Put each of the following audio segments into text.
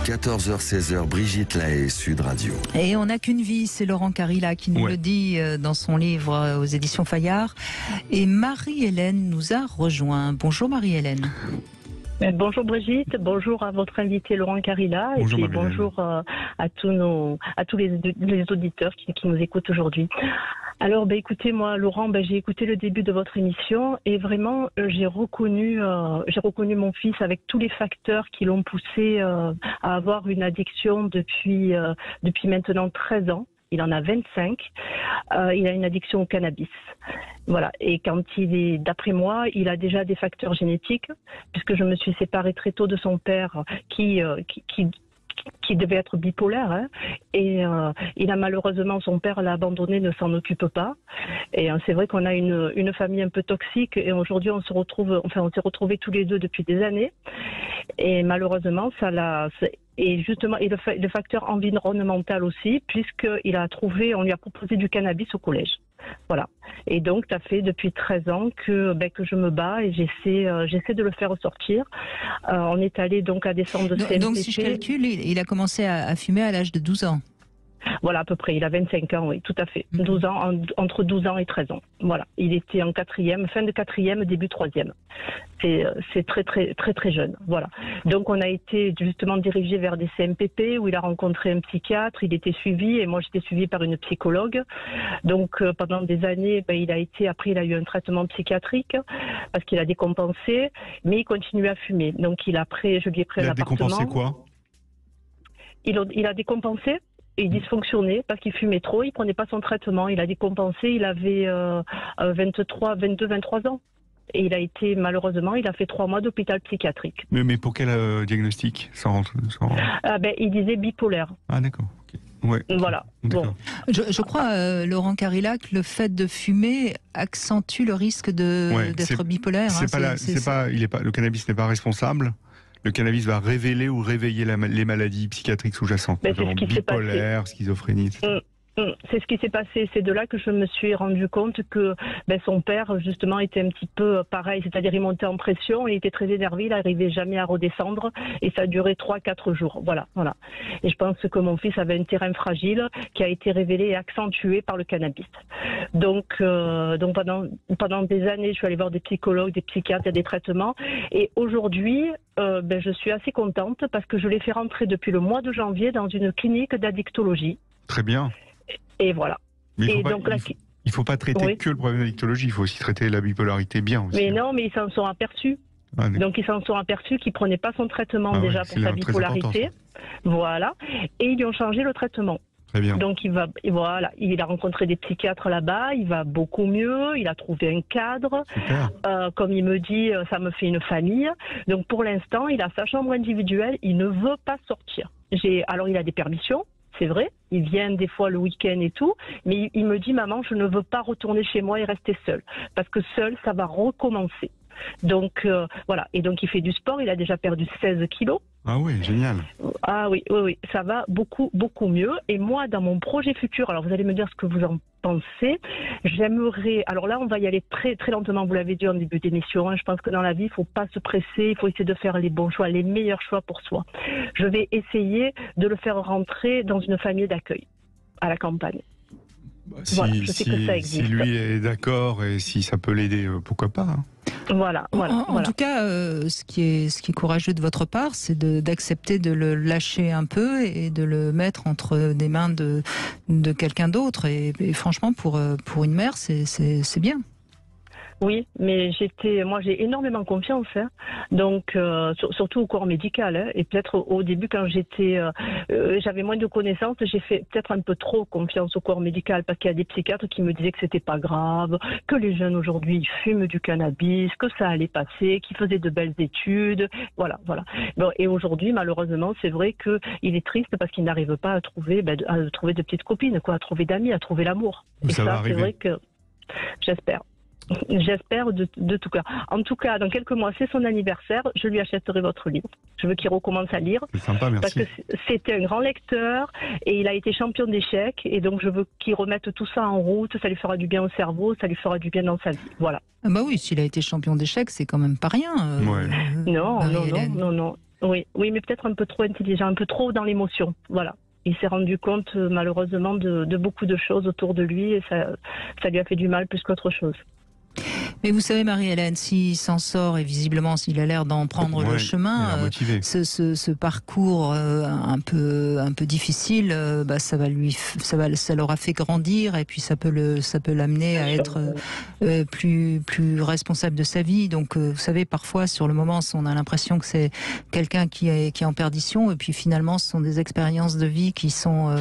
14h-16h, Brigitte Lahaie, Sud Radio. Et on n'a qu'une vie, c'est Laurent Carilla qui nous le dit dans son livre aux éditions Fayard. Et Marie-Hélène nous a rejoint. Bonjour Marie-Hélène. Bonjour Brigitte, bonjour à votre invité Laurent Carilla, bonjour, et puis bonjour à tous les auditeurs qui nous écoutent aujourd'hui. Alors écoutez, moi Laurent, j'ai écouté le début de votre émission et vraiment j'ai reconnu mon fils avec tous les facteurs qui l'ont poussé à avoir une addiction depuis maintenant 13 ans. Il en a 25. Il a une addiction au cannabis. Voilà. Et quand d'après moi, il a déjà des facteurs génétiques, puisque je me suis séparée très tôt de son père, qui devait être bipolaire, hein, et il a malheureusement, son père l'a abandonné, ne s'en occupe pas. Et c'est vrai qu'on a une famille un peu toxique, et aujourd'hui on s'est retrouvés tous les deux depuis des années. Et malheureusement, et justement, et le facteur environnemental aussi, on lui a proposé du cannabis au collège. Voilà. Et donc, ça fait depuis 13 ans que je me bats et j'essaie de le faire sortir. On est allé donc à des centres de CMPP. Donc, si je calcule, il a commencé à fumer à l'âge de 12 ans. Voilà, à peu près. Il a 25 ans, oui, tout à fait. 12 ans, entre 12 ans et 13 ans. Voilà. Il était en quatrième, fin de quatrième, début troisième. C'est très, très, très, très jeune. Voilà. Donc, on a été justement dirigé vers des CMPP où il a rencontré un psychiatre. Il était suivi et moi, j'étais suivie par une psychologue. Donc, pendant des années, après, il a eu un traitement psychiatrique parce qu'il a décompensé, mais il continuait à fumer. Donc, je lui ai pris un appartement. Décompensé quoi ? Il a décompensé. Il dysfonctionnait parce qu'il fumait trop, il prenait pas son traitement, il a décompensé, il avait 22-23 ans. Et malheureusement, il a fait 3 mois d'hôpital psychiatrique. Mais pour quel diagnostic ? Il disait bipolaire. Ah d'accord. Okay. Ouais. Voilà. Bon. Je crois, Laurent Carilla, que le fait de fumer accentue le risque d'être bipolaire. Le cannabis n'est pas responsable. Le cannabis va révéler ou réveiller les maladies psychiatriques sous-jacentes, notamment bipolaire, schizophrénie, etc. C'est ce qui s'est passé. C'est de là que je me suis rendu compte que son père, justement, était un petit peu pareil. C'est-à-dire, il montait en pression, il était très énervé, il n'arrivait jamais à redescendre. Et ça a duré 3-4 jours. Voilà. Et je pense que mon fils avait un terrain fragile qui a été révélé et accentué par le cannabis. Donc pendant des années, je suis allée voir des psychologues, des psychiatres, il y a des traitements. Et aujourd'hui, je suis assez contente parce que je l'ai fait rentrer depuis le mois de janvier dans une clinique d'addictologie. Très bien. Et voilà. Mais il ne faut pas traiter que le problème d'addictologie, il faut aussi traiter la bipolarité bien aussi. Mais non, mais ils s'en sont aperçus. Donc ils s'en sont aperçus qu'il ne prenait pas son traitement déjà pour sa bipolarité. Voilà. Et ils lui ont changé le traitement. Très bien. Donc il a rencontré des psychiatres là-bas, il va beaucoup mieux, il a trouvé un cadre. Comme il me dit, ça me fait une famille. Donc pour l'instant, il a sa chambre individuelle, il ne veut pas sortir. Alors il a des permissions. C'est vrai, il vient des fois le week-end et tout, mais il me dit, maman, je ne veux pas retourner chez moi et rester seul, parce que seul, ça va recommencer. Donc voilà, et donc il fait du sport, il a déjà perdu 16 kilos. Ah oui, génial. Ah oui, ça va beaucoup, beaucoup mieux. Et moi, dans mon projet futur, alors vous allez me dire ce que vous en pensez, j'aimerais, alors là on va y aller très, très lentement, vous l'avez dit en début d'émission, je pense que dans la vie, il ne faut pas se presser, il faut essayer de faire les bons choix, les meilleurs choix pour soi. Je vais essayer de le faire rentrer dans une famille d'accueil, à la campagne. Je sais que ça existe. Si lui est d'accord et si ça peut l'aider, pourquoi pas Voilà. En tout cas, ce qui est courageux de votre part, c'est d'accepter de le lâcher un peu et de le mettre entre des mains de quelqu'un d'autre. Et franchement, pour une mère, c'est bien. Oui, mais moi j'ai énormément confiance, donc surtout au corps médical, et peut-être au début quand j'avais moins de connaissances, j'ai fait peut-être un peu trop confiance au corps médical parce qu'il y a des psychiatres qui me disaient que c'était pas grave, que les jeunes aujourd'hui fument du cannabis, que ça allait passer, qu'ils faisaient de belles études, voilà. Bon, et aujourd'hui malheureusement c'est vrai que il est triste parce qu'il n'arrive pas à trouver de petites copines, à trouver d'amis, à trouver l'amour. Et ça c'est vrai que j'espère. J'espère de tout cœur. En tout cas, dans quelques mois, c'est son anniversaire. Je lui achèterai votre livre. Je veux qu'il recommence à lire. C'est sympa, merci. Parce que c'était un grand lecteur et il a été champion d'échecs. Et donc, je veux qu'il remette tout ça en route. Ça lui fera du bien au cerveau, ça lui fera du bien dans sa vie. Voilà. Ah bah oui, s'il a été champion d'échecs, c'est quand même pas rien. Non. oui, mais peut-être un peu trop intelligent, un peu trop dans l'émotion. Voilà. Il s'est rendu compte, malheureusement, de beaucoup de choses autour de lui et ça lui a fait du mal plus qu'autre chose. Mais vous savez, Marie-Hélène, s'il s'en sort, et visiblement s'il a l'air d'en prendre le chemin, ce parcours un peu difficile, ça l'aura fait grandir, et puis ça peut l'amener à être plus responsable de sa vie. Donc, vous savez, parfois, sur le moment, on a l'impression que c'est quelqu'un qui est en perdition, et puis finalement, ce sont des expériences de vie qui sont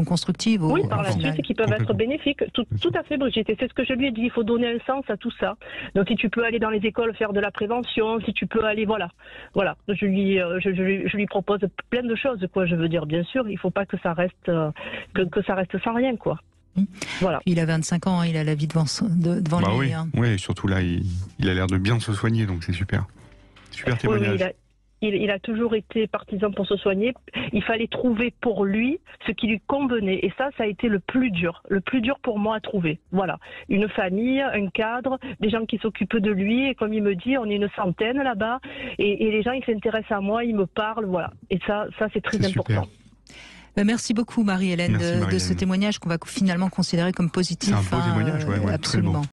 constructives. Oui, par la suite, qui peuvent être bénéfiques. Tout à fait, Brigitte. Et c'est ce que je lui ai dit. Il faut donner un sens à tout ça. Donc si tu peux aller dans les écoles faire de la prévention, si tu peux aller, voilà. Je lui propose plein de choses, quoi. Je veux dire, bien sûr, il faut pas que ça reste sans rien, quoi. Voilà. Il a 25 ans, il a la vie devant lui. Oui, oui, surtout là, il a l'air de bien se soigner, donc c'est super. Super témoignage. Oui, il a toujours été partisan pour se soigner. Il fallait trouver pour lui ce qui lui convenait. Et ça a été le plus dur. Le plus dur pour moi à trouver. Voilà. Une famille, un cadre, des gens qui s'occupent de lui. Et comme il me dit, on est une centaine là-bas. Et les gens, ils s'intéressent à moi, ils me parlent. Voilà. Et ça c'est très important. Super. Merci beaucoup, Marie-Hélène, de ce témoignage qu'on va finalement considérer comme positif. C'est un beau témoignage, absolument.